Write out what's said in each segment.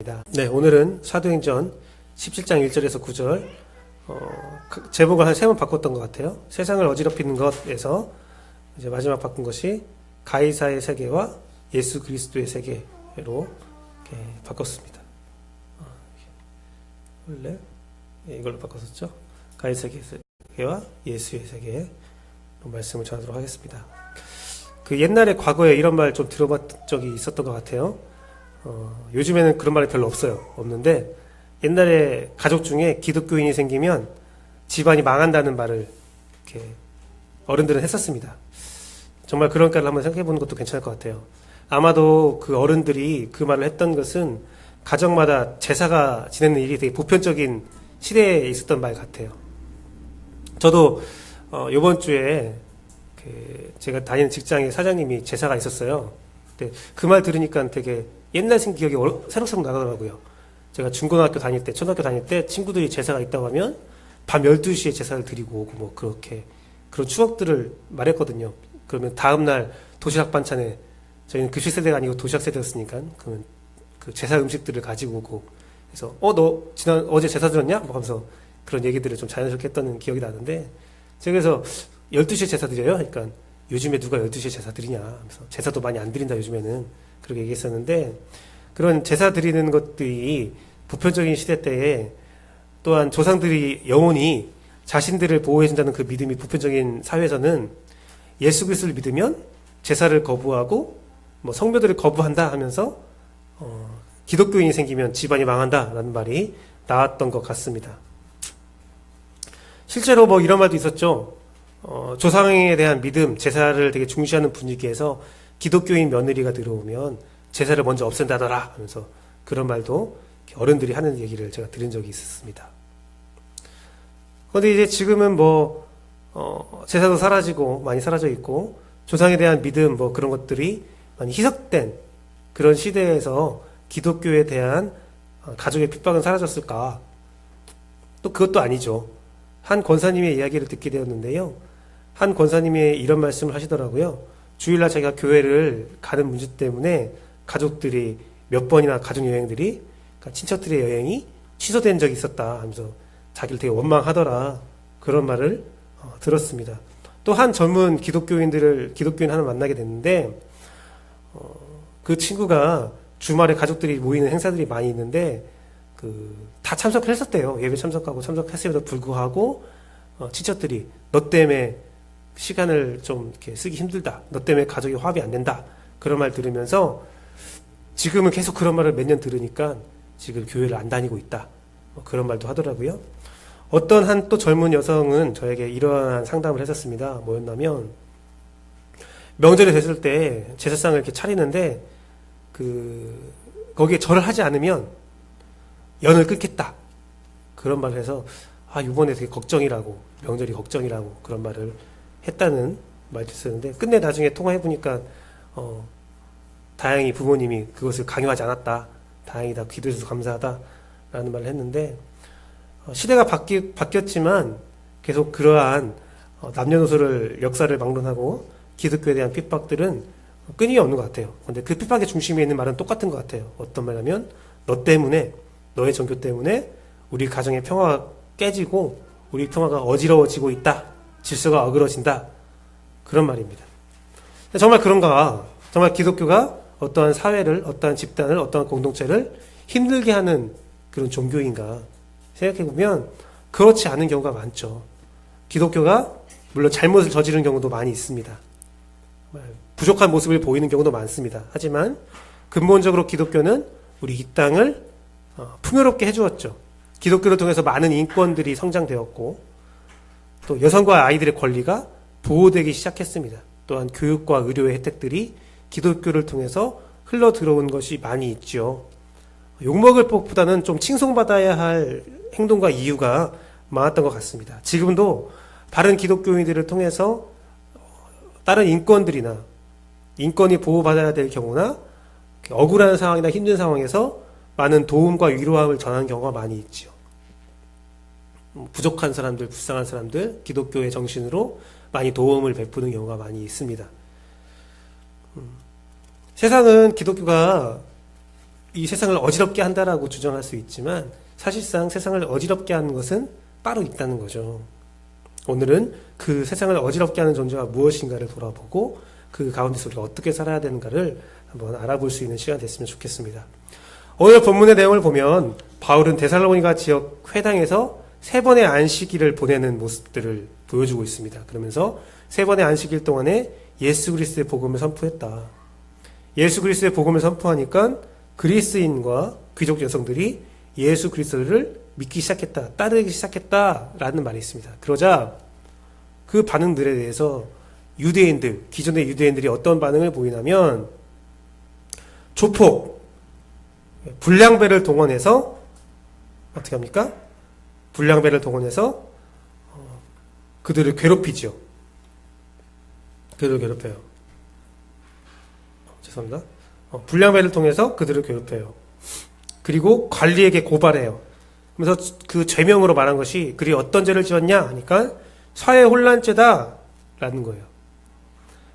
네, 오늘은 사도행전 17장 1절에서 9절 제목을 한 3번 바꿨던 것 같아요. 세상을 어지럽히는 것에서 이제 마지막 바꾼 것이 가이사의 세계와 예수 그리스도의 세계로 이렇게 바꿨습니다. 원래 이걸로 바꿨었죠. 가이사의 세계와 예수의 세계로 말씀을 전하도록 하겠습니다. 그 옛날에 과거에 이런 말 좀 들어봤던 적이 있었던 것 같아요. 요즘에는 그런 말이 별로 없는데 옛날에 가족 중에 기독교인이 생기면 집안이 망한다는 말을 이렇게 어른들은 했었습니다. 정말 그런가를 한번 생각해 보는 것도 괜찮을 것 같아요. 아마도 그 어른들이 그 말을 했던 것은 가정마다 제사가 지내는 일이 되게 보편적인 시대에 있었던 말 같아요. 저도 이번 주에 제가 다니는 직장의 사장님이 제사가 있었어요. 근데 그 말 들으니까 되게 옛날 기억이 새록새록 나더라고요. 제가 중고등학교 다닐 때, 초등학교 다닐 때 친구들이 제사가 있다고 하면 밤 12시에 제사를 드리고 오고 뭐 그렇게 그런 추억들을 말했거든요. 그러면 다음날 도시락 반찬에 저희는 급식 세대가 아니고 도시락 세대였으니까 그러면 그 제사 음식들을 가지고 오고 그래서 너 어제 제사 드렸냐? 뭐 하면서 그런 얘기들을 좀 자연스럽게 했던 기억이 나는데 제가 그래서 12시에 제사 드려요? 그러니까 요즘에 누가 12시에 제사 드리냐 하면서 제사도 많이 안 드린다 요즘에는 그렇게 얘기했었는데 그런 제사 드리는 것들이 보편적인 시대 때에 또한 조상들이 영원히 자신들을 보호해준다는 그 믿음이 보편적인 사회에서는 예수 그리스도를 믿으면 제사를 거부하고 뭐 성묘들을 거부한다 하면서 기독교인이 생기면 집안이 망한다라는 말이 나왔던 것 같습니다. 실제로 뭐 이런 말도 있었죠. 조상에 대한 믿음, 제사를 되게 중시하는 분위기에서 기독교인 며느리가 들어오면 제사를 먼저 없앤다더라 하면서 그런 말도 어른들이 하는 얘기를 제가 들은 적이 있었습니다. 그런데 이제 지금은 뭐 제사도 사라지고 많이 사라져 있고 조상에 대한 믿음 뭐 그런 것들이 많이 희석된 그런 시대에서 기독교에 대한 가족의 핍박은 사라졌을까? 또 그것도 아니죠. 한 권사님의 이야기를 듣게 되었는데요. 한 권사님이 이런 말씀을 하시더라고요. 주일날 자기가 교회를 가는 문제 때문에 가족들이 몇 번이나 가족여행들이 그러니까 친척들의 여행이 취소된 적이 있었다 하면서 자기를 되게 원망하더라 그런 말을 들었습니다. 또 한 젊은 기독교인 하나 만나게 됐는데 그 친구가 주말에 가족들이 모이는 행사들이 많이 있는데 다 참석을 했었대요. 예배 참석했음에도 불구하고 친척들이 너 때문에 시간을 좀 이렇게 쓰기 힘들다. 너 때문에 가족이 화합이 안 된다. 그런 말 들으면서 지금은 계속 그런 말을 몇 년 들으니까 지금 교회를 안 다니고 있다. 그런 말도 하더라고요. 어떤 한 또 젊은 여성은 저에게 이러한 상담을 했었습니다. 뭐였냐면 명절이 됐을 때 제사상을 이렇게 차리는데 거기에 절을 하지 않으면 연을 끊겠다. 그런 말을 해서 이번에 되게 걱정이라고 명절이 걱정이라고 그런 말을 했다는 말도 있었는데 끝내 나중에 통화해보니까 다행히 부모님이 그것을 강요하지 않았다. 다행이다. 기도해줘서 감사하다. 라는 말을 했는데 시대가 바뀌었지만 계속 그러한 남녀노소를 역사를 막론하고 기독교에 대한 핍박들은 끊임이 없는 것 같아요. 근데 그 핍박의 중심에 있는 말은 똑같은 것 같아요. 어떤 말이냐면 너 때문에 너의 종교 때문에 우리 가정의 평화가 깨지고 우리 평화가 어지러워지고 있다. 질서가 어그러진다. 그런 말입니다. 정말 그런가? 정말 기독교가 어떠한 사회를, 어떠한 집단을, 어떠한 공동체를 힘들게 하는 그런 종교인가? 생각해보면 그렇지 않은 경우가 많죠. 기독교가 물론 잘못을 저지른 경우도 많이 있습니다. 부족한 모습을 보이는 경우도 많습니다. 하지만 근본적으로 기독교는 우리 이 땅을 풍요롭게 해주었죠. 기독교를 통해서 많은 인권들이 성장되었고 또 여성과 아이들의 권리가 보호되기 시작했습니다. 또한 교육과 의료의 혜택들이 기독교를 통해서 흘러 들어온 것이 많이 있죠. 욕먹을 법보다는 좀 칭송받아야 할 행동과 이유가 많았던 것 같습니다. 지금도 바른 기독교인들을 통해서 다른 인권들이나 인권이 보호받아야 될 경우나 억울한 상황이나 힘든 상황에서 많은 도움과 위로함을 전하는 경우가 많이 있죠. 부족한 사람들, 불쌍한 사람들, 기독교의 정신으로 많이 도움을 베푸는 경우가 많이 있습니다. 세상은 기독교가 이 세상을 어지럽게 한다라고 주장할 수 있지만 사실상 세상을 어지럽게 하는 것은 따로 있다는 거죠. 오늘은 그 세상을 어지럽게 하는 존재가 무엇인가를 돌아보고 그 가운데서 우리가 어떻게 살아야 되는가를 한번 알아볼 수 있는 시간이 됐으면 좋겠습니다. 오늘 본문의 내용을 보면 바울은 데살로니가 지역 회당에서 3번의 안식일을 보내는 모습들을 보여주고 있습니다. 그러면서 3번의 안식일 동안에 예수 그리스도의 복음을 선포했다. 예수 그리스도의 복음을 선포하니까 그리스인과 귀족 여성들이 예수 그리스도를 믿기 시작했다, 따르기 시작했다라는 말이 있습니다. 그러자 그 반응들에 대해서 유대인들, 기존의 유대인들이 어떤 반응을 보이냐면 조폭, 불량배를 동원해서 어떻게 합니까? 불량배를 동원해서 그들을 괴롭히죠. 그들을 괴롭혀요. 죄송합니다. 불량배를 통해서 그들을 괴롭혀요. 그리고 관리에게 고발해요. 그래서 그 죄명으로 말한 것이 그들이 어떤 죄를 지었냐 하니까 사회혼란죄다라는 거예요.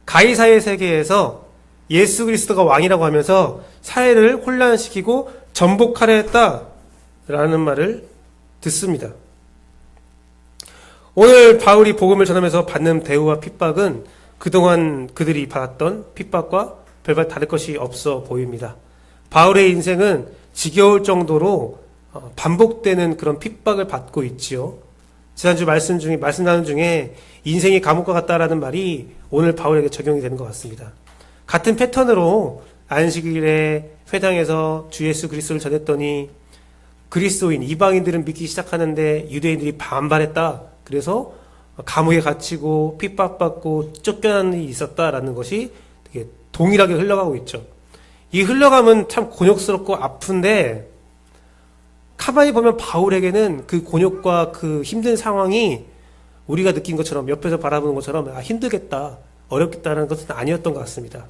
가이사의 세계에서 예수 그리스도가 왕이라고 하면서 사회를 혼란시키고 전복하려 했다라는 말을 듣습니다. 오늘 바울이 복음을 전하면서 받는 대우와 핍박은 그동안 그들이 받았던 핍박과 별반 다를 것이 없어 보입니다. 바울의 인생은 지겨울 정도로 반복되는 그런 핍박을 받고 있지요. 지난주 말씀 나눈 중에 인생이 감옥과 같다라는 말이 오늘 바울에게 적용이 되는 것 같습니다. 같은 패턴으로 안식일에 회당에서 주 예수 그리스도를 전했더니 그리스도인 이방인들은 믿기 시작하는데 유대인들이 반발했다. 그래서 감옥에 갇히고 핍박받고 쫓겨나는 일이 있었다라는 것이 되게 동일하게 흘러가고 있죠. 이 흘러감은 참 곤욕스럽고 아픈데 가만히 보면 바울에게는 그 곤욕과 그 힘든 상황이 우리가 느낀 것처럼 옆에서 바라보는 것처럼 힘들겠다, 어렵겠다는 것은 아니었던 것 같습니다.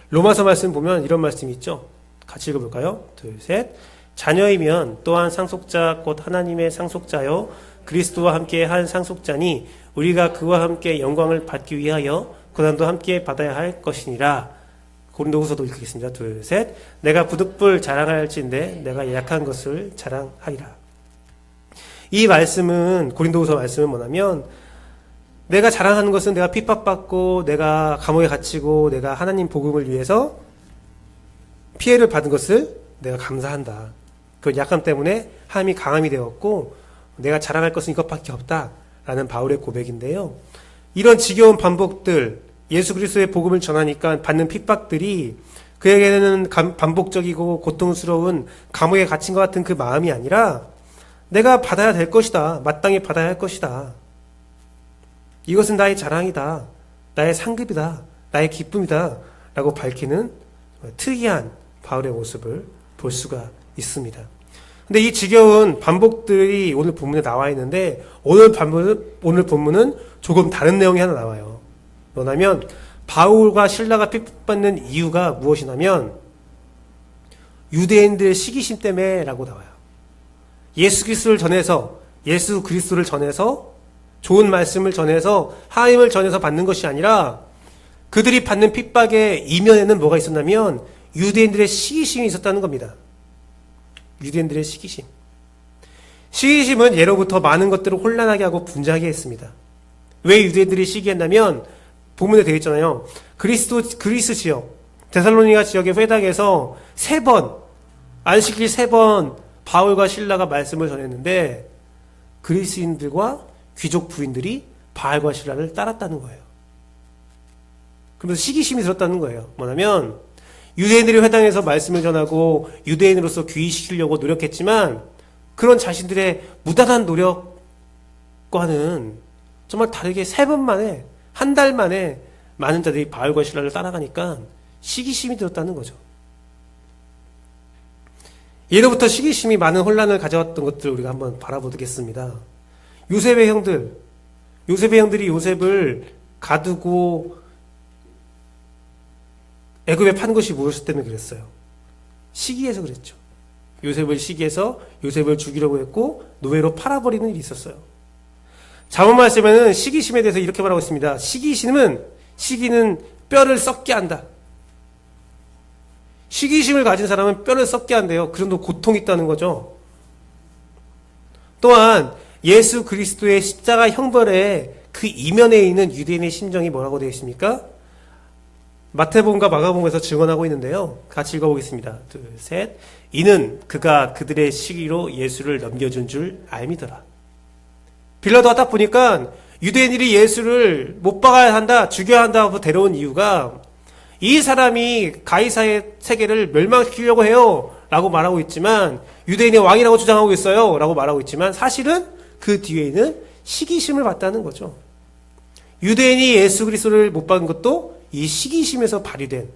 로마서 말씀 보면 이런 말씀이 있죠. 같이 읽어볼까요? 둘, 셋. 자녀이면 또한 상속자 곧 하나님의 상속자요 그리스도와 함께 한 상속자니 우리가 그와 함께 영광을 받기 위하여 고난도 함께 받아야 할 것이니라. 고린도후서도 읽겠습니다. 둘, 셋. 내가 부득불 자랑할진대 내가 약한 것을 자랑하리라. 이 말씀은 고린도후서 말씀은 뭐냐면 내가 자랑하는 것은 내가 핍박받고 내가 감옥에 갇히고 내가 하나님 복음을 위해서 피해를 받은 것을 내가 감사한다. 그 약함 때문에 하나님이 강함이 되었고 내가 자랑할 것은 이것밖에 없다라는 바울의 고백인데요. 이런 지겨운 반복들, 예수 그리스도의 복음을 전하니까 받는 핍박들이 그에게는 반복적이고 고통스러운 감옥에 갇힌 것 같은 그 마음이 아니라 내가 받아야 될 것이다. 마땅히 받아야 할 것이다. 이것은 나의 자랑이다. 나의 상급이다. 나의 기쁨이다. 라고 밝히는 특이한 바울의 모습을 볼 수가 있습니다. 근데 이 지겨운 반복들이 오늘 본문에 나와 있는데 오늘 본문은 조금 다른 내용이 하나 나와요. 뭐냐면 바울과 실라가 핍박받는 이유가 무엇이냐면 유대인들의 시기심 때문에 라고 나와요. 예수 그리스도를 전해서 좋은 말씀을 전해서 하나님을 전해서 받는 것이 아니라 그들이 받는 핍박의 이면에는 뭐가 있었냐면 유대인들의 시기심이 있었다는 겁니다. 유대인들의 시기심. 시기심은 예로부터 많은 것들을 혼란하게 하고 분주하게 했습니다. 왜 유대인들이 시기했냐면 본문에 되어 있잖아요. 그리스 지역, 데살로니가 지역의 회당에서 3번, 안식일 3번 바울과 실라가 말씀을 전했는데 그리스인들과 귀족 부인들이 바울과 실라를 따랐다는 거예요. 그러면서 시기심이 들었다는 거예요. 뭐냐면 유대인들이 회당에서 말씀을 전하고 유대인으로서 귀의시키려고 노력했지만 그런 자신들의 무단한 노력과는 정말 다르게 3번 만에 한 달 만에 많은 자들이 바울과 실라를 따라가니까 시기심이 들었다는 거죠. 예로부터 시기심이 많은 혼란을 가져왔던 것들을 우리가 한번 바라보겠습니다. 요셉의 형들이 요셉을 가두고 애굽에 판 것이 무엇 때문에 그랬어요? 시기해서 그랬죠. 요셉을 시기해서 요셉을 죽이려고 했고 노예로 팔아버리는 일이 있었어요. 잠언 말씀에는 시기심에 대해서 이렇게 말하고 있습니다. 시기는 뼈를 썩게 한다. 시기심을 가진 사람은 뼈를 썩게 한대요. 그 정도 고통이 있다는 거죠. 또한 예수 그리스도의 십자가 형벌의 그 이면에 있는 유대인의 심정이 뭐라고 되어 있습니까? 마태복음과 마가복음에서 증언하고 있는데요. 같이 읽어보겠습니다. 둘, 셋. 이는 그가 그들의 시기로 예수를 넘겨준 줄 알미더라. 빌라도가 딱 보니까 유대인들이 예수를 못 박아야 한다, 죽여야 한다고 데려온 이유가 이 사람이 가이사의 세계를 멸망시키려고 해요 라고 말하고 있지만, 유대인의 왕이라고 주장하고 있어요 라고 말하고 있지만, 사실은 그 뒤에는 시기심을 받다는 거죠. 유대인이 예수 그리스도를 못 박은 것도 이 시기심에서 발휘된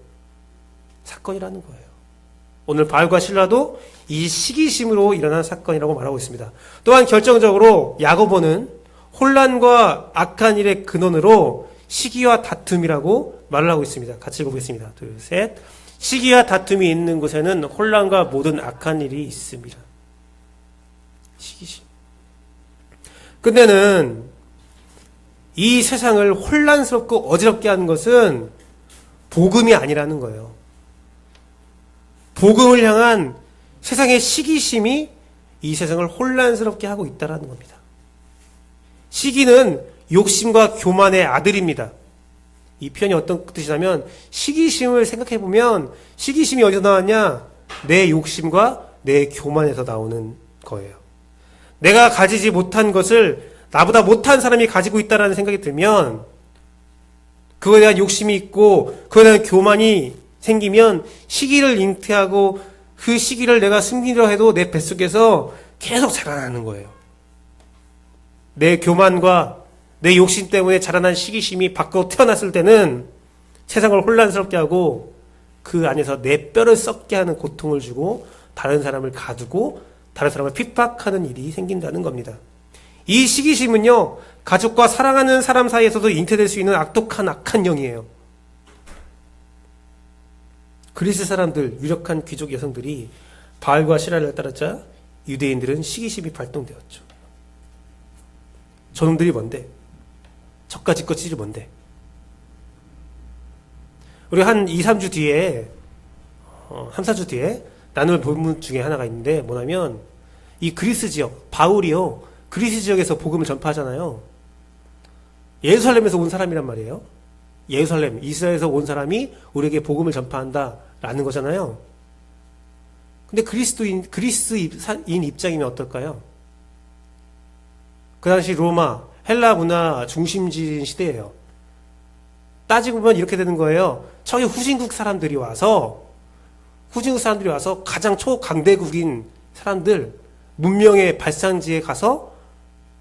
사건이라는 거예요. 오늘 바울과 실라도 이 시기심으로 일어난 사건이라고 말하고 있습니다. 또한 결정적으로 야고보는 혼란과 악한 일의 근원으로 시기와 다툼이라고 말을 하고 있습니다. 같이 읽어보겠습니다. 둘, 셋. 시기와 다툼이 있는 곳에는 혼란과 모든 악한 일이 있습니다. 시기심. 근데는 이 세상을 혼란스럽고 어지럽게 하는 것은 복음이 아니라는 거예요. 복음을 향한 세상의 시기심이 이 세상을 혼란스럽게 하고 있다는 겁니다. 시기는 욕심과 교만의 아들입니다. 이 표현이 어떤 뜻이냐면, 시기심을 생각해보면 시기심이 어디서 나왔냐? 내 욕심과 내 교만에서 나오는 거예요. 내가 가지지 못한 것을 나보다 못한 사람이 가지고 있다는 생각이 들면, 그거에 대한 욕심이 있고 그거에 대한 교만이 생기면 시기를 잉태하고 그 시기를 내가 숨기려 해도 내 뱃속에서 계속 자라나는 거예요. 내 교만과 내 욕심 때문에 자라난 시기심이 밖으로 태어났을 때는 세상을 혼란스럽게 하고 그 안에서 내 뼈를 썩게 하는 고통을 주고 다른 사람을 가두고 다른 사람을 핍박하는 일이 생긴다는 겁니다. 이 시기심은요, 가족과 사랑하는 사람 사이에서도 잉태될 수 있는 악독한 악한 영이에요. 그리스 사람들, 유력한 귀족 여성들이 바알과 시라를 따랐자 유대인들은 시기심이 발동되었죠. 저놈들이 뭔데? 저까지 것들이 뭔데? 우리 한 2, 3주 뒤에 3, 4주 뒤에 나눌 본문 중에 하나가 있는데, 뭐냐면 이 그리스 지역, 바울이요, 그리스 지역에서 복음을 전파하잖아요. 예루살렘에서 온 사람이란 말이에요. 예루살렘, 이스라엘에서 온 사람이 우리에게 복음을 전파한다라는 거잖아요. 근데 그리스인 입장이면 어떨까요? 그 당시 로마, 헬라 문화 중심지인 시대예요. 따지고 보면 이렇게 되는 거예요. 저기 후진국 사람들이 와서 가장 초강대국인 사람들, 문명의 발상지에 가서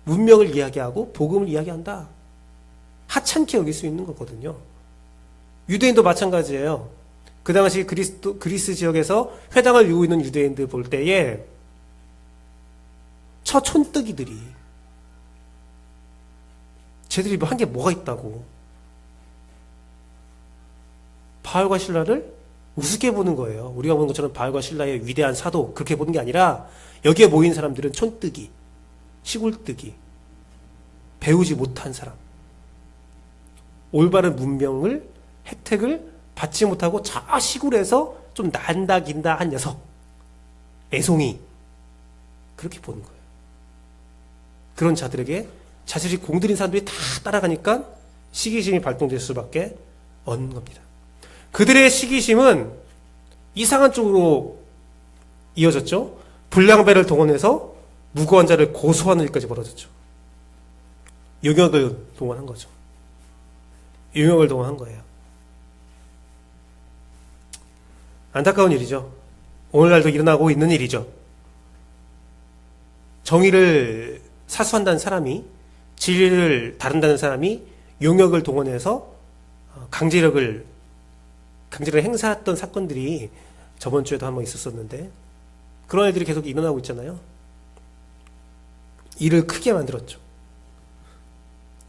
문명을 이야기하고 복음을 이야기한다. 하찮게 여길 수 있는 거거든요. 유대인도 마찬가지예요. 그 당시 그리스 지역에서 회당을 이루고 있는 유대인들 볼 때에 저 촌뜨기들이 쟤들이 한 게 뭐가 있다고 바알과 실라를 우습게 보는 거예요. 우리가 보는 것처럼 바알과 실라의 위대한 사도 그렇게 보는 게 아니라 여기에 모인 사람들은 촌뜨기, 시골뜨기, 배우지 못한 사람, 올바른 문명을 혜택을 받지 못하고 저 시골에서 좀 난다긴다 한 녀석, 애송이, 그렇게 보는 거예요. 그런 자들에게 자신이 공들인 사람들이 다 따라가니까 시기심이 발동될 수밖에 없는 겁니다. 그들의 시기심은 이상한 쪽으로 이어졌죠. 불량배를 동원해서 무고한 자를 고소하는 일까지 벌어졌죠. 용역을 동원한 거죠. 용역을 동원한 거예요. 안타까운 일이죠. 오늘날도 일어나고 있는 일이죠. 정의를 사수한다는 사람이, 진리를 다룬다는 사람이 용역을 동원해서 강제력을 행사했던 사건들이 저번 주에도 한번 있었었는데, 그런 일들이 계속 일어나고 있잖아요. 일을 크게 만들었죠.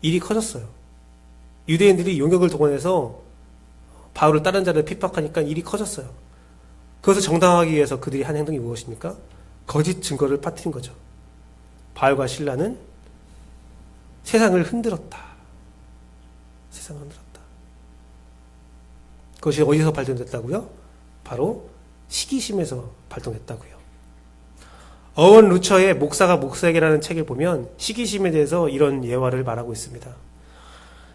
일이 커졌어요. 유대인들이 용역을 동원해서 바울을 다른 자를 핍박하니까 일이 커졌어요. 그것을 정당화하기 위해서 그들이 한 행동이 무엇입니까? 거짓 증거를 빠뜨린 거죠. 바울과 실라는 세상을 흔들었다. 세상을 흔들었다. 그것이 어디서 발견됐다고요? 바로 시기심에서 발동했다고요. 어원 루처의 목사가 목사에게라는 책을 보면 시기심에 대해서 이런 예화를 말하고 있습니다.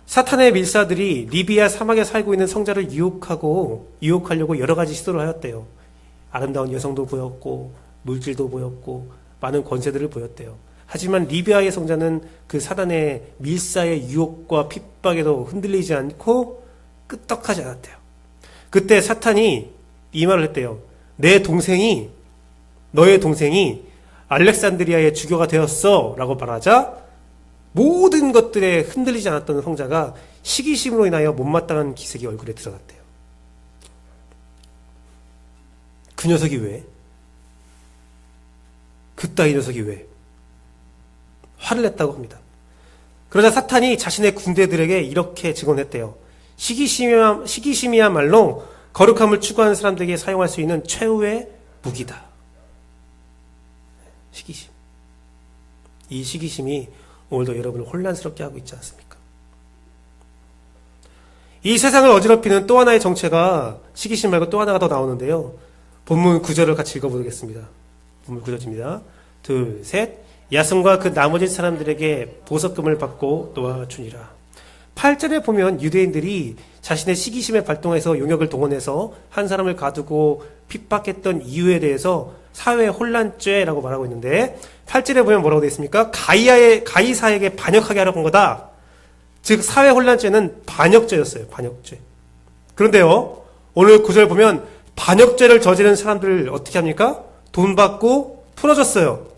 사탄의 밀사들이 리비아 사막에 살고 있는 성자를 유혹하려고 여러 가지 시도를 하였대요. 아름다운 여성도 보였고 물질도 보였고 많은 권세들을 보였대요. 하지만 리비아의 성자는 그 사단의 밀사의 유혹과 핍박에도 흔들리지 않고 끄떡하지 않았대요. 그때 사탄이 이 말을 했대요. 너의 동생이 알렉산드리아의 주교가 되었어 라고 말하자 모든 것들에 흔들리지 않았던 성자가 시기심으로 인하여 못마땅한 기색이 얼굴에 드러났대요. 그 녀석이 왜? 그따위 녀석이 왜? 화를 냈다고 합니다. 그러자 사탄이 자신의 군대들에게 이렇게 증언했대요. 시기심이야말로 거룩함을 추구하는 사람들에게 사용할 수 있는 최후의 무기다. 시기심. 이 시기심이 오늘도 여러분을 혼란스럽게 하고 있지 않습니까? 이 세상을 어지럽히는 또 하나의 정체가 시기심 말고 또 하나가 더 나오는데요. 본문 9절을 같이 읽어보겠습니다. 본문 9절입니다. 둘, 셋. 야손과 그 나머지 사람들에게 보석금을 받고 놓아주니라. 8절에 보면 유대인들이 자신의 시기심에 발동해서 용역을 동원해서 한 사람을 가두고 핍박했던 이유에 대해서 사회 혼란죄라고 말하고 있는데 8절에 보면 뭐라고 되어 있습니까? 가이사에게 반역하게 하려고 한 거다. 즉 사회 혼란죄는 반역죄였어요. 반역죄. 그런데요. 오늘 9절 보면 반역죄를 저지른 사람들을 어떻게 합니까? 돈 받고 풀어줬어요.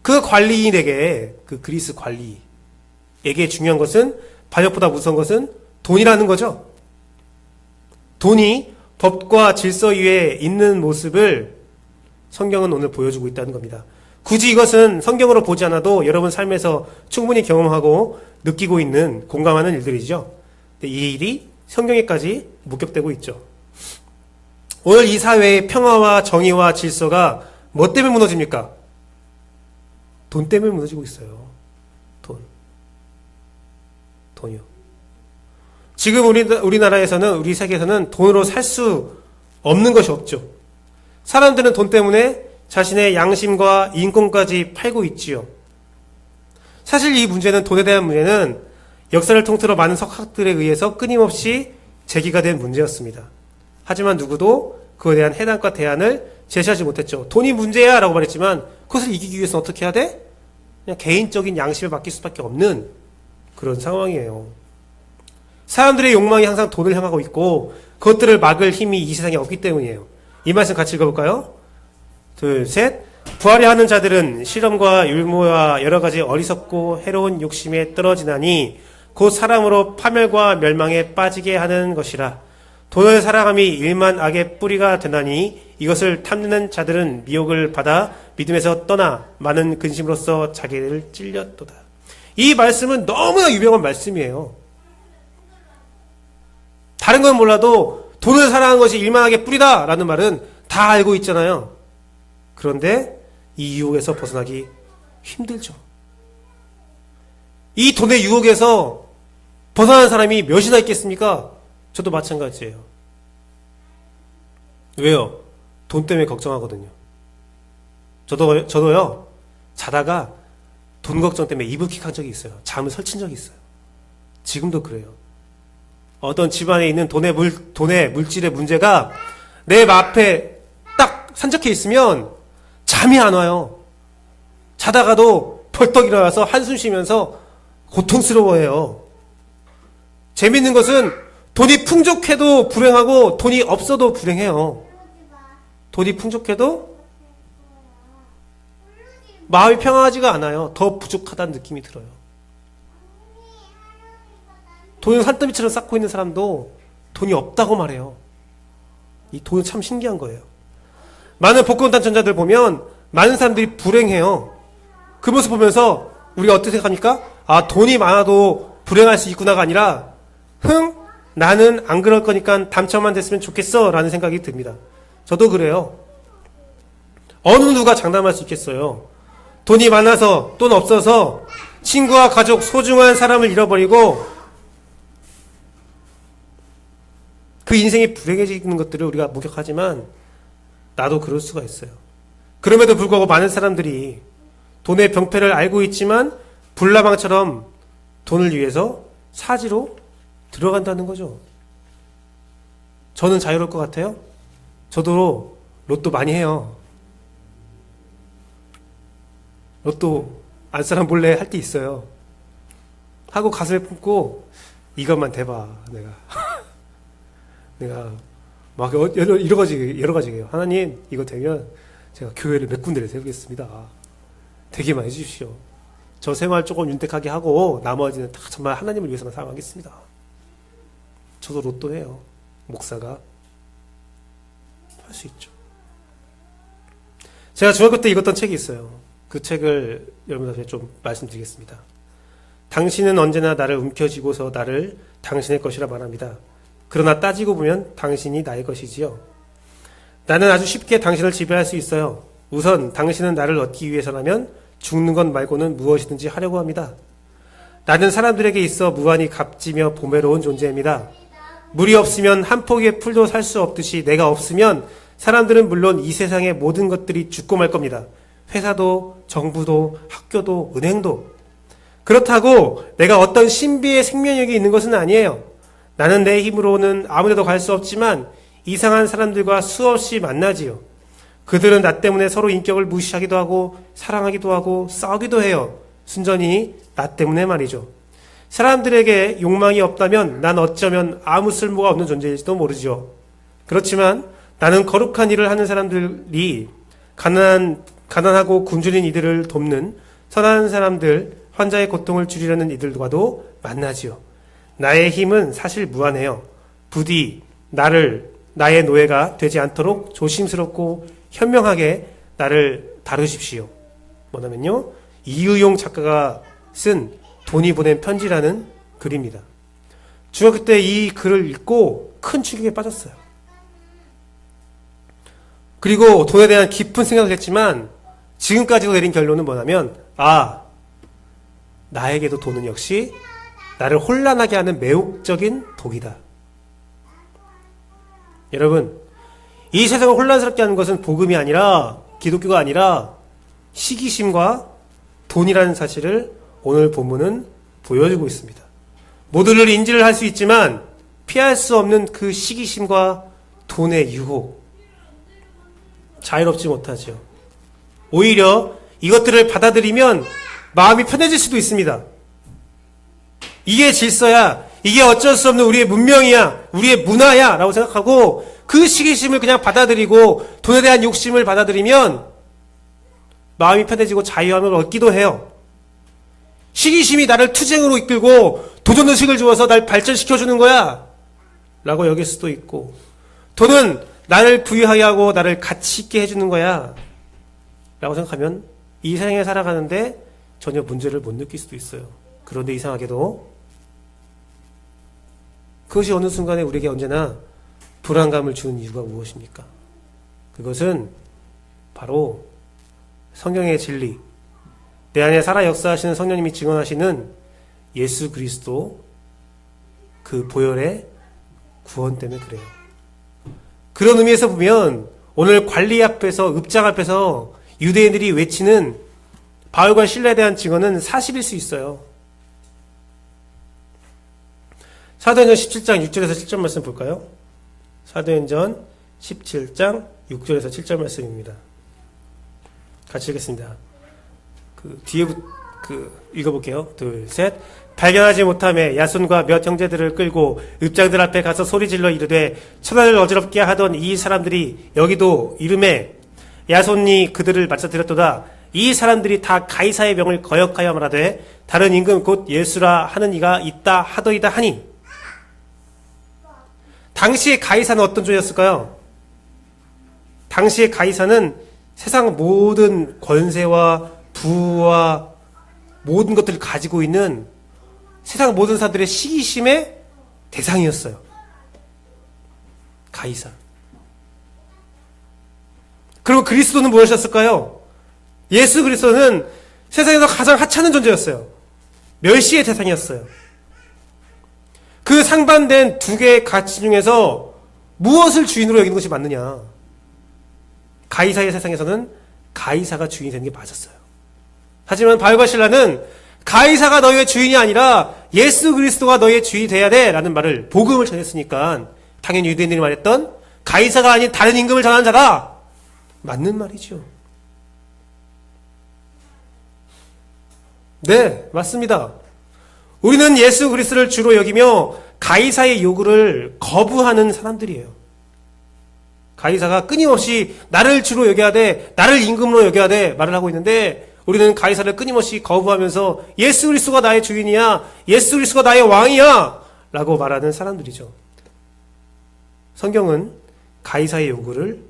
그 관리인에게, 그 그리스 관리에게 중요한 것은, 반역보다 무서운 것은 돈이라는 거죠. 돈이 법과 질서 위에 있는 모습을 성경은 오늘 보여주고 있다는 겁니다. 굳이 이것은 성경으로 보지 않아도 여러분 삶에서 충분히 경험하고 느끼고 있는, 공감하는 일들이죠. 이 일이 성경에까지 목격되고 있죠. 오늘 이 사회의 평화와 정의와 질서가 뭐 때문에 무너집니까? 돈 때문에 무너지고 있어요. 돈이요. 지금 우리나라에서는, 우리 세계에서는 돈으로 살 수 없는 것이 없죠. 사람들은 돈 때문에 자신의 양심과 인권까지 팔고 있지요. 사실 이 문제는, 돈에 대한 문제는 역사를 통틀어 많은 석학들에 의해서 끊임없이 제기가 된 문제였습니다. 하지만 누구도 그에 대한 해답과 대안을 제시하지 못했죠. 돈이 문제야 라고 말했지만 그것을 이기기 위해서는 어떻게 해야 돼? 그냥 개인적인 양심에 맡길 수밖에 없는 그런 상황이에요. 사람들의 욕망이 항상 돈을 향하고 있고 그것들을 막을 힘이 이 세상에 없기 때문이에요. 이 말씀 같이 읽어볼까요? 둘, 셋. 부하려 하는 자들은 실험과 율무와 여러 가지 어리석고 해로운 욕심에 떨어지나니 곧 사람으로 파멸과 멸망에 빠지게 하는 것이라. 돈을 사랑함이 일만 악의 뿌리가 되나니 이것을 탐내는 자들은 미혹을 받아 믿음에서 떠나 많은 근심으로써 자기를 찔렸도다. 이 말씀은 너무나 유명한 말씀이에요. 다른 건 몰라도 돈을 사랑하는 것이 일만 악의 뿌리다 라는 말은 다 알고 있잖아요. 그런데 이 유혹에서 벗어나기 힘들죠. 이 돈의 유혹에서 벗어나는 사람이 몇이나 있겠습니까? 저도 마찬가지예요. 왜요? 돈 때문에 걱정하거든요. 저도요, 자다가 돈 걱정 때문에 이불킥한 적이 있어요. 잠을 설친 적이 있어요. 지금도 그래요. 어떤 집안에 있는 돈의 물질의 문제가 내 앞에 딱 산적해 있으면 잠이 안 와요. 자다가도 벌떡 일어나서 한숨 쉬면서 고통스러워해요. 재밌는 것은 돈이 풍족해도 불행하고 돈이 없어도 불행해요. 돈이 풍족해도 마음이 평안하지가 않아요. 더 부족하다는 느낌이 들어요. 돈을 산더미처럼 쌓고 있는 사람도 돈이 없다고 말해요. 이 돈은 참 신기한 거예요. 많은 복권당첨자들 보면 많은 사람들이 불행해요. 그 모습 보면서 우리가 어떻게 생각합니까? 아, 돈이 많아도 불행할 수 있구나가 아니라 나는 안 그럴 거니까 당첨만 됐으면 좋겠어 라는 생각이 듭니다. 저도 그래요. 어느 누가 장담할 수 있겠어요. 돈이 많아서, 돈 없어서 친구와 가족, 소중한 사람을 잃어버리고 그 인생이 불행해지는 것들을 우리가 목격하지만 나도 그럴 수가 있어요. 그럼에도 불구하고 많은 사람들이 돈의 병폐를 알고 있지만 불나방처럼 돈을 위해서 사지로 들어간다는 거죠. 저는 자유로울 것 같아요? 저도 로또 많이 해요. 로또 안 사람 몰래 할 때 있어요. 하고 가슴에 품고 이것만 대봐. 내가 막 여러 가지예요. 하나님 이거 되면 제가 교회를 몇 군데를 세우겠습니다. 되게만 해주십시오. 저 생활 조금 윤택하게 하고 나머지는 다 정말 하나님을 위해서만 사용하겠습니다. 저도 로또 해요. 목사가 할 수 있죠. 제가 중학교 때 읽었던 책이 있어요. 그 책을 여러분들한테 좀 말씀드리겠습니다. 당신은 언제나 나를 움켜쥐고서 나를 당신의 것이라 말합니다. 그러나 따지고 보면 당신이 나의 것이지요. 나는 아주 쉽게 당신을 지배할 수 있어요. 우선 당신은 나를 얻기 위해서라면 죽는 것 말고는 무엇이든지 하려고 합니다. 나는 사람들에게 있어 무한히 값지며 보배로운 존재입니다. 물이 없으면 한 포기의 풀도 살 수 없듯이 내가 없으면 사람들은 물론 이 세상의 모든 것들이 죽고 말 겁니다. 회사도, 정부도, 학교도, 은행도. 그렇다고 내가 어떤 신비의 생명력이 있는 것은 아니에요. 나는 내 힘으로는 아무데도 갈 수 없지만 이상한 사람들과 수없이 만나지요. 그들은 나 때문에 서로 인격을 무시하기도 하고 사랑하기도 하고 싸우기도 해요. 순전히 나 때문에 말이죠. 사람들에게 욕망이 없다면 난 어쩌면 아무 쓸모가 없는 존재일지도 모르죠. 그렇지만 나는 거룩한 일을 하는 사람들이 가난하고 굶주린 이들을 돕는 선한 사람들, 환자의 고통을 줄이려는 이들과도 만나지요. 나의 힘은 사실 무한해요. 부디 나의 노예가 되지 않도록 조심스럽고 현명하게 나를 다루십시오. 뭐냐면요, 이의용 작가가 쓴 돈이 보낸 편지라는 글입니다. 중학교 때 이 글을 읽고 큰 충격에 빠졌어요. 그리고 돈에 대한 깊은 생각을 했지만 지금까지도 내린 결론은 뭐냐면 나에게도 돈은 역시 나를 혼란하게 하는 매혹적인 독이다. 여러분, 이 세상을 혼란스럽게 하는 것은 복음이 아니라 기독교가 아니라 시기심과 돈이라는 사실을 오늘 본문은 보여주고 있습니다. 모두를 인지를 할 수 있지만 피할 수 없는 그 시기심과 돈의 유혹, 자유롭지 못하죠. 오히려 이것들을 받아들이면 마음이 편해질 수도 있습니다. 이게 질서야, 이게 어쩔 수 없는 우리의 문명이야, 우리의 문화야 라고 생각하고 그 시기심을 그냥 받아들이고 돈에 대한 욕심을 받아들이면 마음이 편해지고 자유함을 얻기도 해요. 시기심이 나를 투쟁으로 이끌고 도전의식을 주어서 날 발전시켜주는 거야 라고 여길 수도 있고, 돈은 나를 부유하게 하고 나를 가치 있게 해주는 거야 라고 생각하면 이 세상에 살아가는데 전혀 문제를 못 느낄 수도 있어요. 그런데 이상하게도 그것이 어느 순간에 우리에게 언제나 불안감을 주는 이유가 무엇입니까? 그것은 바로 성경의 진리, 내 안에 살아 역사하시는 성령님이 증언하시는 예수 그리스도 그 보혈의 구원 때문에 그래요. 그런 의미에서 보면 오늘 관리 앞에서, 읍장 앞에서 유대인들이 외치는 바울과 실라에 대한 증언은 사실일 수 있어요. 사도행전 17장 6절에서 7절 말씀 볼까요? 사도행전 17장 6절에서 7절 말씀입니다. 같이 읽겠습니다. 뒤에 읽어볼게요. 둘, 셋. 발견하지 못하며 야손과 몇 형제들을 끌고 읍장들 앞에 가서 소리질러 이르되 천하를 어지럽게 하던 이 사람들이 여기도 이름에 야손이 그들을 맞춰들였도다. 이 사람들이 다 가이사의 명을 거역하여 말하되 다른 임금 곧 예수라 하는 이가 있다 하더이다 하니. 당시의 가이사는 어떤 존재였을까요? 당시의 가이사는 세상 모든 권세와 부와 모든 것들을 가지고 있는 세상 모든 사람들의 시기심의 대상이었어요. 가이사. 그리고 그리스도는 무엇이었을까요? 예수 그리스도는 세상에서 가장 하찮은 존재였어요. 멸시의 대상이었어요. 그 상반된 두 개의 가치 중에서 무엇을 주인으로 여기는 것이 맞느냐? 가이사의 세상에서는 가이사가 주인이 되는 게 맞았어요. 하지만 바울과 실라는 가이사가 너희의 주인이 아니라 예수 그리스도가 너희의 주인이 돼야 돼 라는 말을, 복음을 전했으니까 당연히 유대인들이 말했던 가이사가 아닌 다른 임금을 전하는 자다, 맞는 말이죠. 네, 맞습니다. 우리는 예수 그리스도를 주로 여기며 가이사의 요구를 거부하는 사람들이에요. 가이사가 끊임없이 나를 주로 여겨야 돼, 나를 임금으로 여겨야 돼 말을 하고 있는데, 우리는 가이사를 끊임없이 거부하면서 예수 그리스도가 나의 주인이야, 예수 그리스도가 나의 왕이야 라고 말하는 사람들이죠. 성경은 가이사의 요구를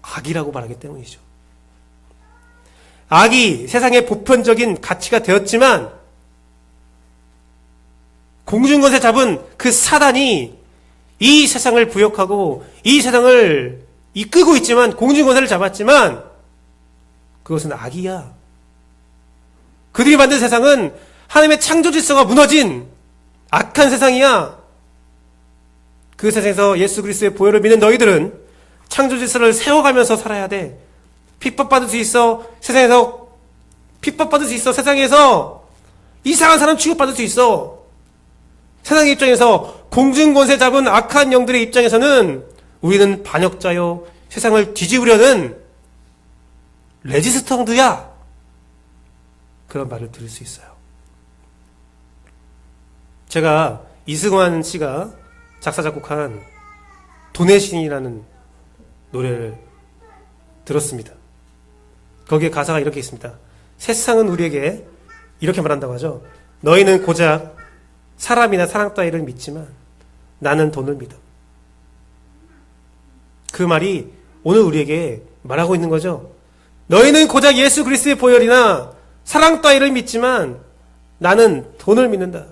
악이라고 말하기 때문이죠. 악이 세상의 보편적인 가치가 되었지만, 공중권세 잡은 그 사단이 이 세상을 부역하고 이 세상을 이끌고 있지만, 공중권세를 잡았지만 그것은 악이야. 그들이 만든 세상은 하나님의 창조 질서가 무너진 악한 세상이야. 그 세상에서 예수 그리스도의 보혈을 믿는 너희들은 창조 질서를 세워가면서 살아야 돼. 핍박받을 수 있어. 세상에서 핍박받을 수 있어. 세상에서 이상한 사람 취급받을 수 있어. 세상의 입장에서, 공중권세 잡은 악한 영들의 입장에서는 우리는 반역자요, 세상을 뒤집으려는 레지스탕드야, 그런 말을 들을 수 있어요. 제가 이승환 씨가 작사 작곡한 돈의 신이라는 노래를 들었습니다. 거기에 가사가 이렇게 있습니다. 세상은 우리에게 이렇게 말한다고 하죠. 너희는 고작 사람이나 사랑 따위를 믿지만 나는 돈을 믿어. 그 말이 오늘 우리에게 말하고 있는 거죠. 너희는 고작 예수 그리스도의 보혈이나 사랑 따위를 믿지만 나는 돈을 믿는다.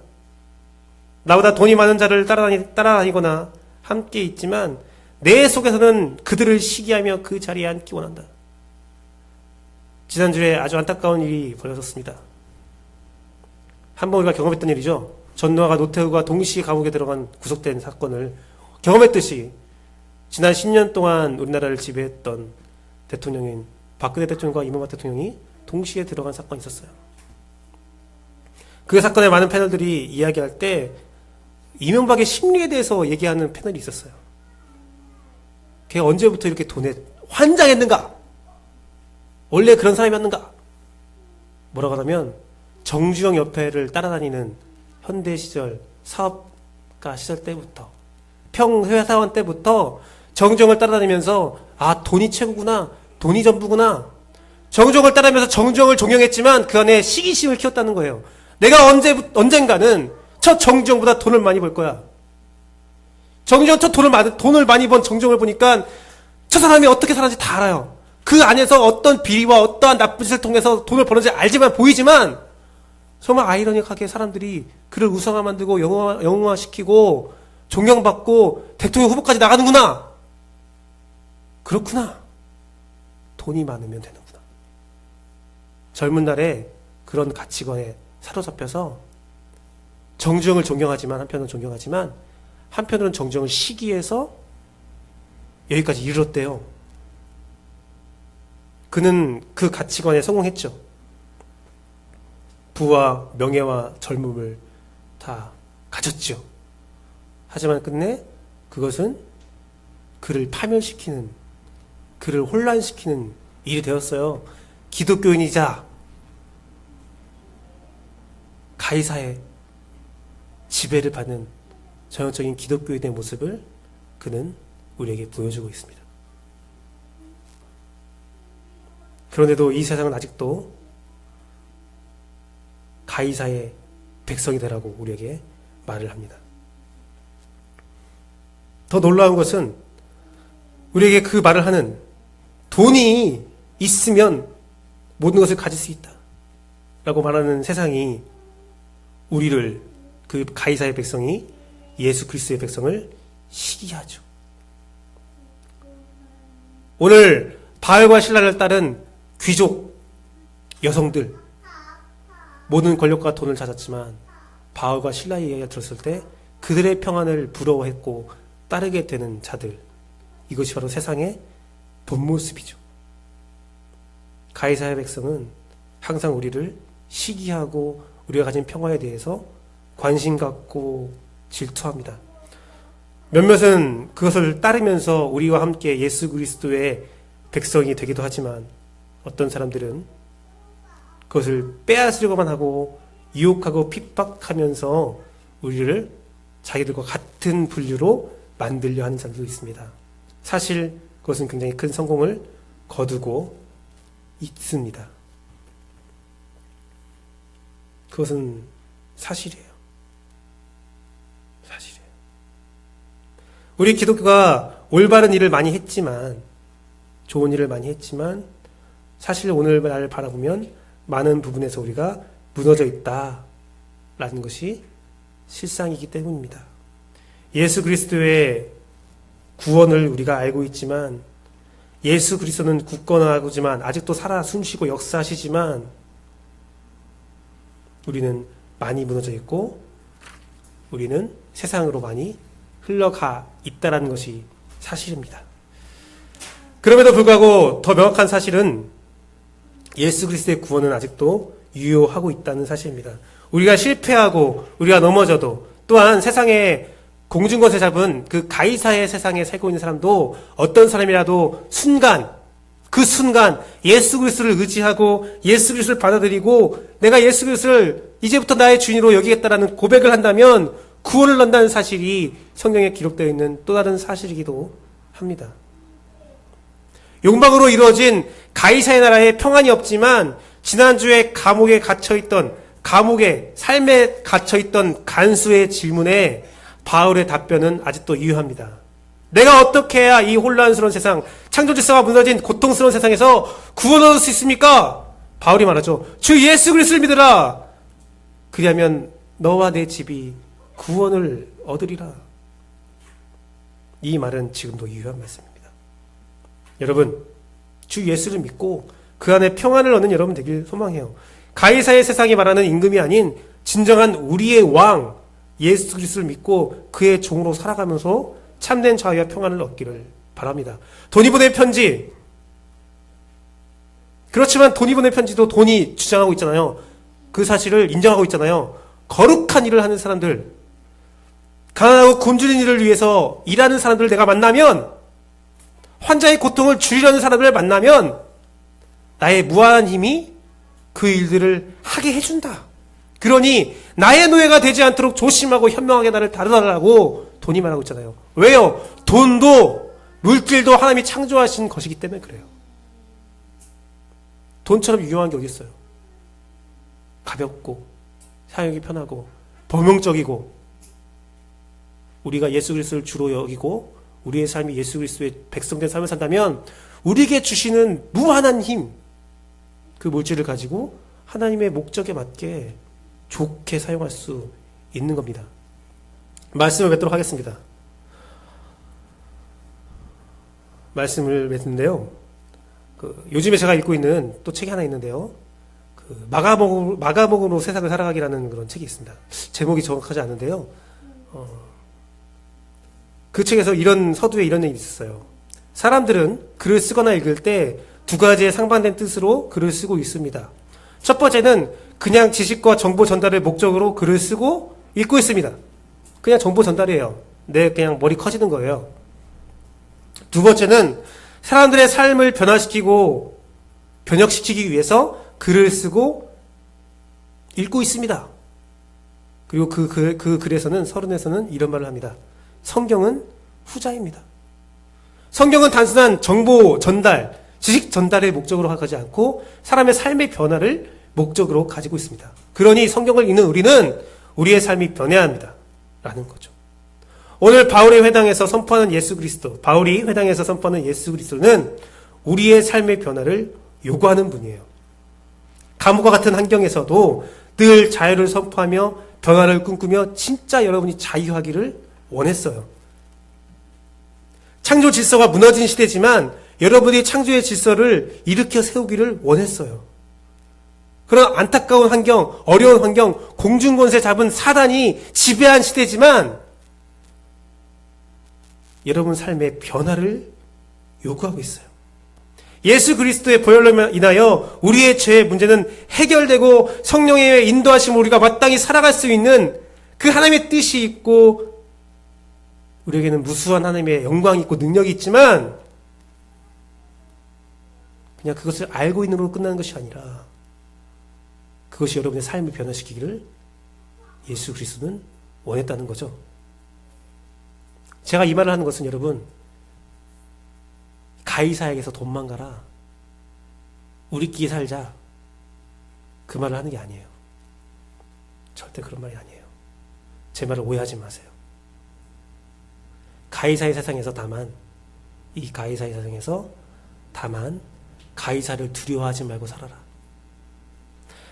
나보다 돈이 많은 자를 따라다니거나 함께 있지만 내 속에서는 그들을 시기하며 그 자리에 앉기 원한다. 지난주에 아주 안타까운 일이 벌어졌습니다. 한번 우리가 경험했던 일이죠. 전두환과 노태우가 동시에 감옥에 들어간 구속된 사건을 경험했듯이 지난 10년 동안 우리나라를 지배했던 대통령인 박근혜 대통령과 이명박 대통령이 동시에 들어간 사건이 있었어요. 그 사건의 많은 패널들이 이야기할 때 이명박의 심리에 대해서 얘기하는 패널이 있었어요. 걔가 언제부터 이렇게 돈에 환장했는가? 원래 그런 사람이었는가? 뭐라고 하냐면 정주영 옆에를 따라다니는 현대 시절 사업가 시절 때부터, 평회사원 때부터 정주영을 따라다니면서 아, 돈이 최고구나, 돈이 전부구나, 정주영을 따라다니면서 정주영을 존경했지만 그 안에 시기심을 키웠다는 거예요. 내가 언젠가는 저 정주영보다 돈을 많이 벌 거야. 정주영 저 돈을 많이 번 정주영을 보니까 저 사람이 어떻게 살았는지 다 알아요. 그 안에서 어떤 비리와 어떠한 나쁜 짓을 통해서 돈을 버는지 알지만, 보이지만 정말 아이러니하게 사람들이 그를 우상화 만들고 영웅화시키고 존경받고 대통령 후보까지 나가는구나. 그렇구나. 돈이 많으면 되는구나. 젊은 날에 그런 가치관에 사로잡혀서 정주영을 존경하지만, 한편으로는 존경하지만 한편으로는 정주영을 시기해서 여기까지 이르렀대요. 그는 그 가치관에 성공했죠. 부와 명예와 젊음을 다 가졌죠. 하지만 끝내 그것은 그를 파멸시키는, 그를 혼란시키는 일이 되었어요. 기독교인이자 가이사의 지배를 받는 전형적인 기독교인의 모습을 그는 우리에게 보여주고 있습니다. 그런데도 이 세상은 아직도 가이사의 백성이 되라고 우리에게 말을 합니다. 더 놀라운 것은 우리에게 그 말을 하는, 돈이 있으면 모든 것을 가질 수 있다 라고 말하는 세상이 우리를, 그 가이사의 백성이 예수 그리스도의 백성을 시기하죠. 오늘 바울과 실라를 따른 귀족 여성들, 모든 권력과 돈을 찾았지만 바울과 실라의 이야기가 들었을 때 그들의 평안을 부러워했고 따르게 되는 자들, 이것이 바로 세상의 본 모습이죠. 가이사의 백성은 항상 우리를 시기하고 우리가 가진 평화에 대해서 관심 갖고 질투합니다. 몇몇은 그것을 따르면서 우리와 함께 예수 그리스도의 백성이 되기도 하지만 어떤 사람들은 그것을 빼앗으려고만 하고 유혹하고 핍박하면서 우리를 자기들과 같은 분류로 만들려 하는 사람도 있습니다. 사실 그것은 굉장히 큰 성공을 거두고 있습니다. 그것은 사실이에요. 사실이에요. 우리 기독교가 올바른 일을 많이 했지만, 좋은 일을 많이 했지만, 사실 오늘날 바라보면 많은 부분에서 우리가 무너져 있다라는 것이 실상이기 때문입니다. 예수 그리스도의 구원을 우리가 알고 있지만, 예수 그리스도는 굳건하지만 아직도 살아 숨쉬고 역사하시지만 우리는 많이 무너져 있고 우리는 세상으로 많이 흘러가 있다는 것이 사실입니다. 그럼에도 불구하고 더 명확한 사실은 예수 그리스도의 구원은 아직도 유효하고 있다는 사실입니다. 우리가 실패하고 우리가 넘어져도, 또한 세상에 공중권세 잡은 그 가이사의 세상에 살고 있는 사람도 어떤 사람이라도 그 순간 예수 그리스도를 의지하고 예수 그리스도를 받아들이고 내가 예수 그리스도를 이제부터 나의 주인으로 여기겠다라는 고백을 한다면 구원을 얻는다는 사실이 성경에 기록되어 있는 또 다른 사실이기도 합니다. 욕망으로 이루어진 가이사의 나라에 평안이 없지만 지난주에 감옥에 삶에 갇혀있던 간수의 질문에 바울의 답변은 아직도 유효합니다. 내가 어떻게 해야 이 혼란스러운 세상, 창조 질서가 무너진 고통스러운 세상에서 구원을 얻을 수 있습니까? 바울이 말하죠. 주 예수 그리스도를 믿으라. 그리하면 너와 내 집이 구원을 얻으리라. 이 말은 지금도 유효한 말씀입니다. 여러분, 주 예수를 믿고 그 안에 평안을 얻는 여러분 되길 소망해요. 가이사의 세상이 말하는 임금이 아닌 진정한 우리의 왕 예수 그리스도를 믿고 그의 종으로 살아가면서 참된 자유와 평안을 얻기를 바랍니다. 돈이 보낸 편지, 그렇지만 돈이 보낸 편지도 돈이 주장하고 있잖아요. 그 사실을 인정하고 있잖아요. 거룩한 일을 하는 사람들, 가난하고 굶주린 일을 위해서 일하는 사람들을 내가 만나면, 환자의 고통을 줄이려는 사람들을 만나면 나의 무한한 힘이 그 일들을 하게 해준다. 그러니 나의 노예가 되지 않도록 조심하고 현명하게 나를 다루달라고 돈이 말하고 있잖아요. 왜요? 돈도 물질도 하나님이 창조하신 것이기 때문에 그래요. 돈처럼 유용한 게 어디 있어요? 가볍고 사용이 편하고 범용적이고 우리가 예수 그리스도를 주로 여기고 우리의 삶이 예수 그리스도의 백성된 삶을 산다면 우리에게 주시는 무한한 힘, 그 물질을 가지고 하나님의 목적에 맞게 좋게 사용할 수 있는 겁니다. 말씀을 맺도록 하겠습니다. 말씀을 맺는데요. 요즘에 제가 읽고 있는 또 책이 하나 있는데요. 마가복음으로 세상을 살아가기라는 그런 책이 있습니다. 제목이 정확하지 않은데요. 그 책에서 서두에 이런 얘기 있었어요. 사람들은 글을 쓰거나 읽을 때 두 가지의 상반된 뜻으로 글을 쓰고 있습니다. 첫 번째는 그냥 지식과 정보 전달을 목적으로 글을 쓰고 읽고 있습니다. 그냥 정보 전달이에요. 그냥 머리 커지는 거예요. 두 번째는 사람들의 삶을 변화시키고 변혁시키기 위해서 글을 쓰고 읽고 있습니다. 그리고 그 글에서는 서론에서는 이런 말을 합니다. 성경은 후자입니다. 성경은 단순한 정보 전달, 지식 전달의 목적으로 가지 않고 사람의 삶의 변화를 목적으로 가지고 있습니다. 그러니 성경을 읽는 우리는 우리의 삶이 변해야 합니다. 라는 거죠. 오늘 바울이 회당에서 선포하는 예수 그리스도는 우리의 삶의 변화를 요구하는 분이에요. 감옥과 같은 환경에서도 늘 자유를 선포하며 변화를 꿈꾸며 진짜 여러분이 자유하기를 원했어요. 창조 질서가 무너진 시대지만 여러분이 창조의 질서를 일으켜 세우기를 원했어요. 그런 안타까운 환경, 어려운 환경, 공중권세 잡은 사단이 지배한 시대지만 여러분 삶의 변화를 요구하고 있어요. 예수 그리스도의 보혈로 인하여 우리의 죄의 문제는 해결되고 성령의 인도하심으로 우리가 마땅히 살아갈 수 있는 그 하나님의 뜻이 있고 우리에게는 무수한 하나님의 영광이 있고 능력이 있지만 그냥 그것을 알고 있는 걸로 끝나는 것이 아니라 그것이 여러분의 삶을 변화시키기를 예수 그리스도는 원했다는 거죠. 제가 이 말을 하는 것은 여러분 가이사에게서 돈만 가라 우리끼리 살자 그 말을 하는 게 아니에요. 절대 그런 말이 아니에요. 제 말을 오해하지 마세요. 가이사의 세상에서 다만 이 가이사의 세상에서 다만 가이사를 두려워하지 말고 살아라.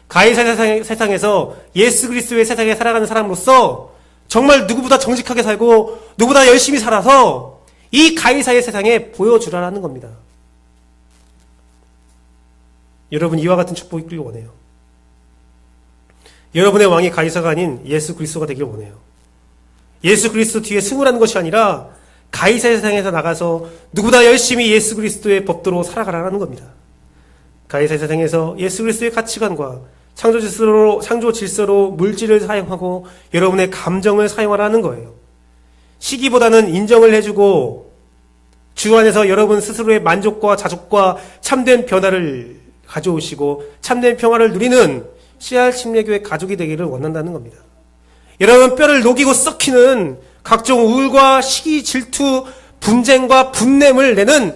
가이사의 세상에서 예수 그리스도의 세상에 살아가는 사람으로서 정말 누구보다 정직하게 살고 누구보다 열심히 살아서 이 가이사의 세상에 보여주라는 겁니다. 여러분 이와 같은 축복이 있길 원해요. 여러분의 왕이 가이사가 아닌 예수 그리스도가 되길 원해요. 예수 그리스도 뒤에 승우라는 것이 아니라 가이사의 세상에서 나가서 누구보다 열심히 예수 그리스도의 법도로 살아가라는 겁니다. 가이사의 세상에서 예수 그리스도의 가치관과 창조 질서로 물질을 사용하고 여러분의 감정을 사용하라는 거예요. 시기보다는 인정을 해주고 주 안에서 여러분 스스로의 만족과 자족과 참된 변화를 가져오시고 참된 평화를 누리는 CR 침례교회 가족이 되기를 원한다는 겁니다. 여러분 뼈를 녹이고 썩히는 각종 우울과 시기, 질투, 분쟁과 분냄을 내는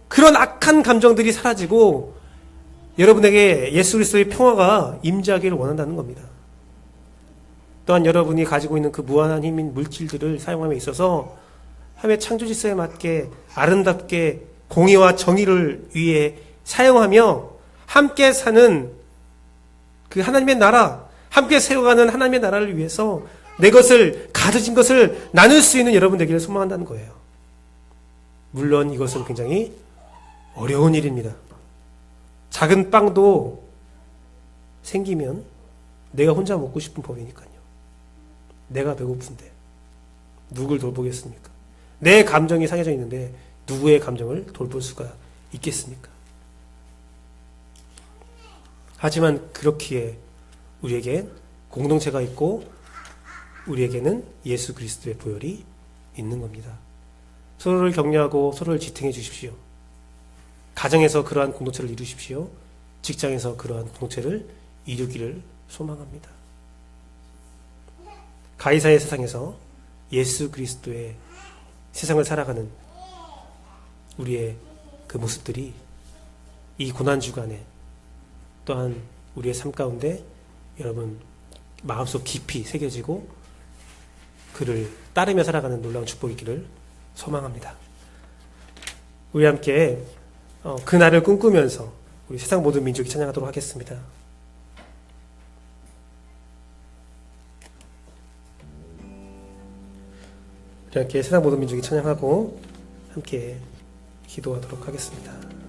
그런 악한 감정들이 사라지고 여러분에게 예수 그리스도의 평화가 임재하기를 원한다는 겁니다. 또한 여러분이 가지고 있는 그 무한한 힘인 물질들을 사용함에 있어서 하나님의 창조 질서에 맞게 아름답게 공의와 정의를 위해 사용하며 함께 사는 그 하나님의 나라, 함께 세워가는 하나님의 나라를 위해서 내 것을 가져진 것을 나눌 수 있는 여러분 되기를 소망한다는 거예요. 물론 이것은 굉장히 어려운 일입니다. 작은 빵도 생기면 내가 혼자 먹고 싶은 법이니까요. 내가 배고픈데 누굴 돌보겠습니까? 내 감정이 상해져 있는데 누구의 감정을 돌볼 수가 있겠습니까? 하지만 그렇기에 우리에게 공동체가 있고 우리에게는 예수 그리스도의 보혈이 있는 겁니다. 서로를 격려하고 서로를 지탱해 주십시오. 가정에서 그러한 공동체를 이루십시오. 직장에서 그러한 공동체를 이루기를 소망합니다. 가이사의 세상에서 예수 그리스도의 세상을 살아가는 우리의 그 모습들이 이 고난주간에 또한 우리의 삶 가운데 여러분 마음속 깊이 새겨지고 그를 따르며 살아가는 놀라운 축복이 있기를 소망합니다. 우리 함께 그 날을 꿈꾸면서 우리 세상 모든 민족이 찬양하도록 하겠습니다. 우리 함께 세상 모든 민족이 찬양하고 함께 기도하도록 하겠습니다.